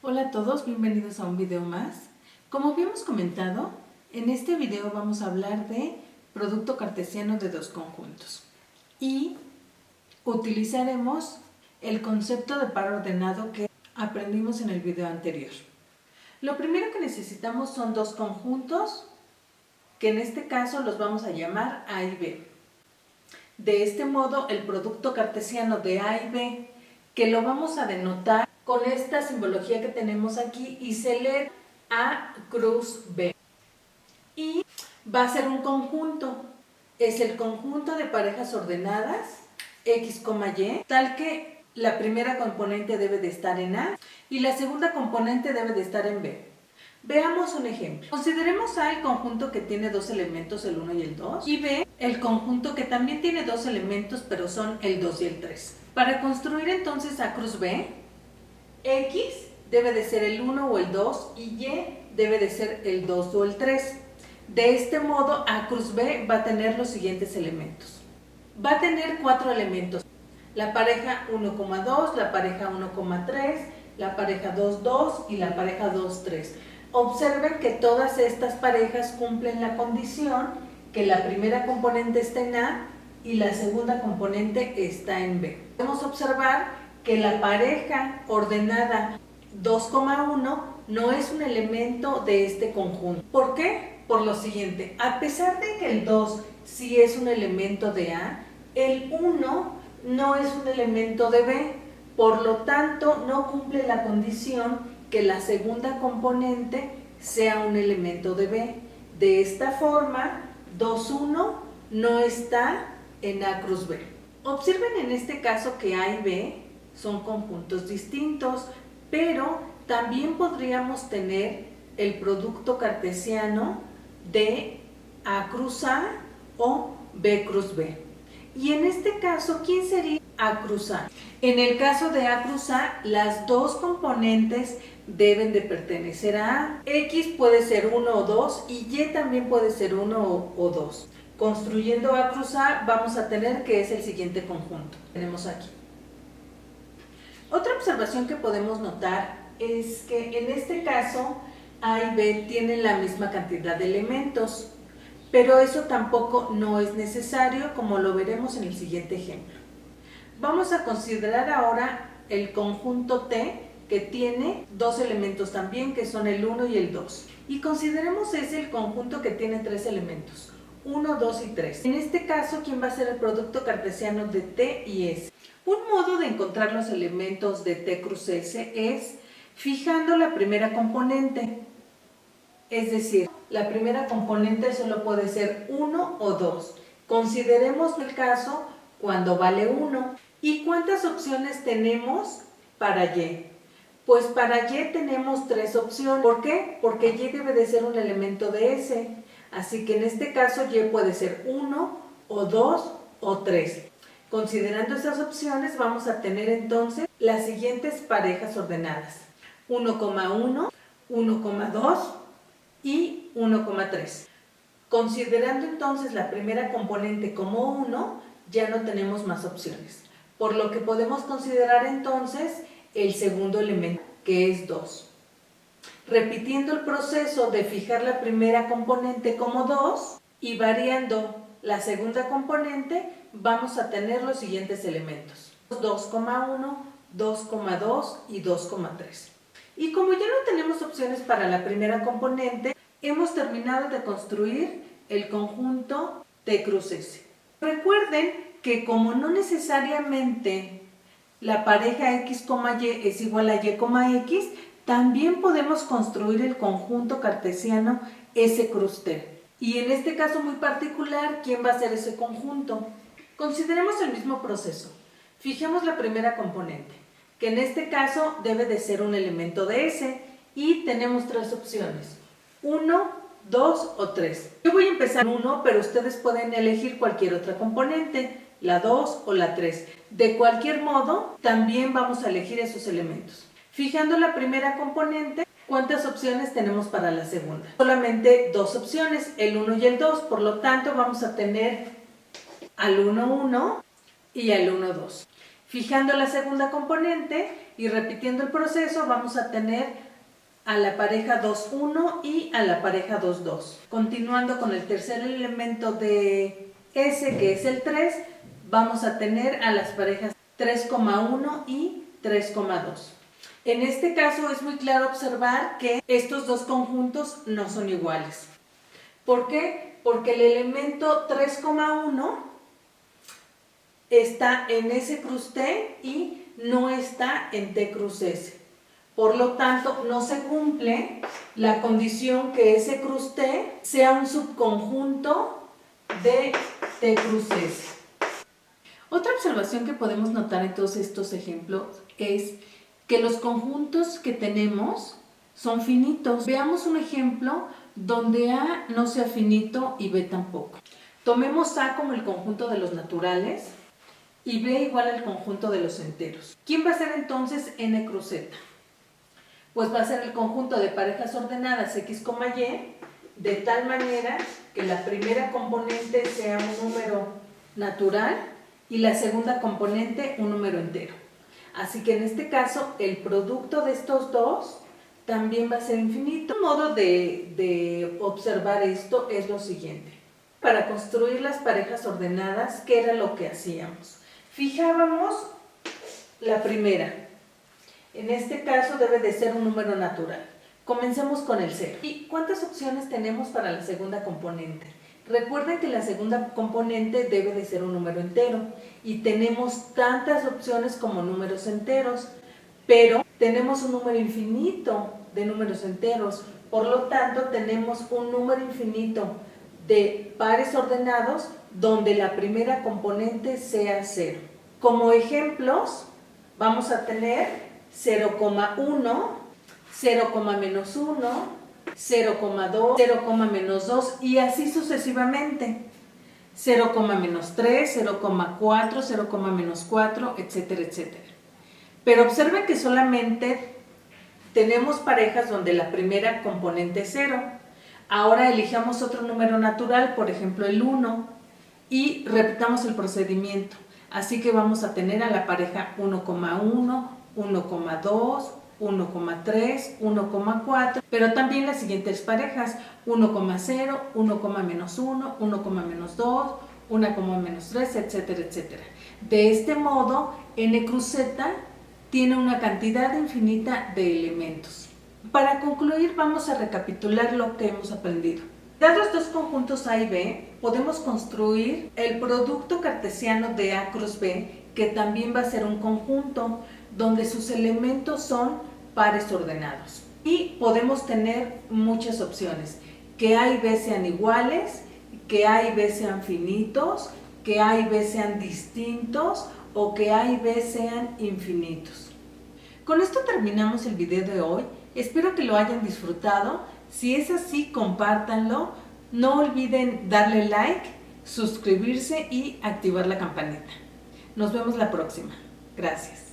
Hola a todos, bienvenidos a un video más. Como habíamos comentado, en este video vamos a hablar de producto cartesiano de dos conjuntos y utilizaremos el concepto de par ordenado que aprendimos en el video anterior. Lo primero que necesitamos son dos conjuntos que en este caso los vamos a llamar A y B. De este modo, el producto cartesiano de A y B, que lo vamos a denotar con esta simbología que tenemos aquí y se lee A cruz B. Y va a ser un conjunto. Es el conjunto de parejas ordenadas X, Y, tal que la primera componente debe de estar en A y la segunda componente debe de estar en B. Veamos un ejemplo. Consideremos A el conjunto que tiene dos elementos, el 1 y el 2, y B el conjunto que también tiene dos elementos, pero son el 2 y el 3. Para construir entonces A cruz B, X debe de ser el 1 o el 2 y Y debe de ser el 2 o el 3. De este modo, A cruz B va a tener los siguientes elementos. Va a tener 4 elementos. La pareja 1,2, la pareja 1,3, la pareja 2,2 y la pareja 2,3. Observen que todas estas parejas cumplen la condición que la primera componente está en A y la segunda componente está en B. Podemos observar que la pareja ordenada 2,1 no es un elemento de este conjunto. ¿Por qué? Por lo siguiente, a pesar de que el 2 sí es un elemento de A, el 1 no es un elemento de B, por lo tanto no cumple la condición que la segunda componente sea un elemento de B. De esta forma, 2,1 no está en A cruz B. Observen en este caso que A y B son conjuntos distintos, pero también podríamos tener el producto cartesiano de A cruz A o B cruz B. Y en este caso, ¿quién sería A cruz A? En el caso de A cruz A, las dos componentes deben de pertenecer a A. X puede ser 1 o 2 y Y también puede ser 1 o 2. Construyendo A cruz A vamos a tener que es el siguiente conjunto. Tenemos aquí. Otra observación que podemos notar es que en este caso A y B tienen la misma cantidad de elementos, pero eso tampoco no es necesario, como lo veremos en el siguiente ejemplo. Vamos a considerar ahora el conjunto T, que tiene dos elementos también, que son el 1 y el 2. Y consideremos ese el conjunto que tiene tres elementos, 1, 2 y 3. En este caso, ¿quién va a ser el producto cartesiano de T y S? Un modo de encontrar los elementos de T cruz S es fijando la primera componente. Es decir, la primera componente solo puede ser 1 o 2. Consideremos el caso cuando vale 1. ¿Y cuántas opciones tenemos para Y? Pues para Y tenemos 3 opciones. ¿Por qué? Porque Y debe de ser un elemento de S. Así que en este caso Y puede ser 1 o 2 o 3. Considerando esas opciones vamos a tener entonces las siguientes parejas ordenadas. 1,1, 1,2 y 1,3. Considerando entonces la primera componente como 1, ya no tenemos más opciones. Por lo que podemos considerar entonces el segundo elemento, que es 2. Repitiendo el proceso de fijar la primera componente como 2 y variando la segunda componente, vamos a tener los siguientes elementos: 2,1, 2,2 y 2,3. Y como ya no tenemos opciones para la primera componente, hemos terminado de construir el conjunto T cruz S. Recuerden que como no necesariamente la pareja X, Y es igual a Y, X, también podemos construir el conjunto cartesiano S cruz T. Y en este caso muy particular, ¿quién va a ser ese conjunto? Consideremos el mismo proceso. Fijemos la primera componente, que en este caso debe de ser un elemento de S, y tenemos 3 opciones: 1, 2 o 3. Yo voy a empezar con 1, pero ustedes pueden elegir cualquier otra componente, la 2 o la 3. De cualquier modo, también vamos a elegir esos elementos. Fijando la primera componente, ¿cuántas opciones tenemos para la segunda? Solamente 2 opciones, el 1 y el 2, por lo tanto vamos a tener al 1, 1 y al 1, 2. Fijando la segunda componente y repitiendo el proceso, vamos a tener a la pareja 2, 1 y a la pareja 2, 2. Continuando con el tercer elemento de S, que es el 3, vamos a tener a las parejas 3,1 y 3,2. En este caso es muy claro observar que estos dos conjuntos no son iguales. ¿Por qué? Porque el elemento 3,1 está en S cruz T y no está en T cruz S. Por lo tanto, no se cumple la condición que S cruz T sea un subconjunto de T cruz S. Otra observación que podemos notar en todos estos ejemplos es que los conjuntos que tenemos son finitos. Veamos un ejemplo donde A no sea finito y B tampoco. Tomemos A como el conjunto de los naturales y B igual al conjunto de los enteros. ¿Quién va a ser entonces N cruz Z? Pues va a ser el conjunto de parejas ordenadas X, Y, de tal manera que la primera componente sea un número natural y la segunda componente un número entero. Así que en este caso el producto de estos dos también va a ser infinito. Un modo de observar esto es lo siguiente. Para construir las parejas ordenadas, ¿qué era lo que hacíamos? Fijábamos la primera. En este caso debe de ser un número natural. Comencemos con el 0. ¿Y cuántas opciones tenemos para la segunda componente? Recuerden que la segunda componente debe de ser un número entero y tenemos tantas opciones como números enteros, pero tenemos un número infinito de números enteros, por lo tanto tenemos un número infinito de pares ordenados donde la primera componente sea 0. Como ejemplos vamos a tener 0,1, 0,-1, 0,2, 0,-2 y así sucesivamente. 0,-3, 0,4, 0,-4, etcétera, etcétera. Pero observen que solamente tenemos parejas donde la primera componente es 0. Ahora elijamos otro número natural, por ejemplo el 1, y repitamos el procedimiento. Así que vamos a tener a la pareja 1,1, 1,2, 1,3, 1,4, pero también las siguientes parejas 1,0, 1,-1, 1,-2, 1,-3, etcétera, etcétera. De este modo, N cruz Z tiene una cantidad infinita de elementos. Para concluir, vamos a recapitular lo que hemos aprendido. Dados dos conjuntos A y B, podemos construir el producto cartesiano de A cruz B, que también va a ser un conjunto donde sus elementos son pares ordenados. Y podemos tener muchas opciones, que A y B sean iguales, que A y B sean finitos, que A y B sean distintos o que A y B sean infinitos. Con esto terminamos el video de hoy. Espero que lo hayan disfrutado. Si es así, compártanlo. No olviden darle like, suscribirse y activar la campanita. Nos vemos la próxima. Gracias.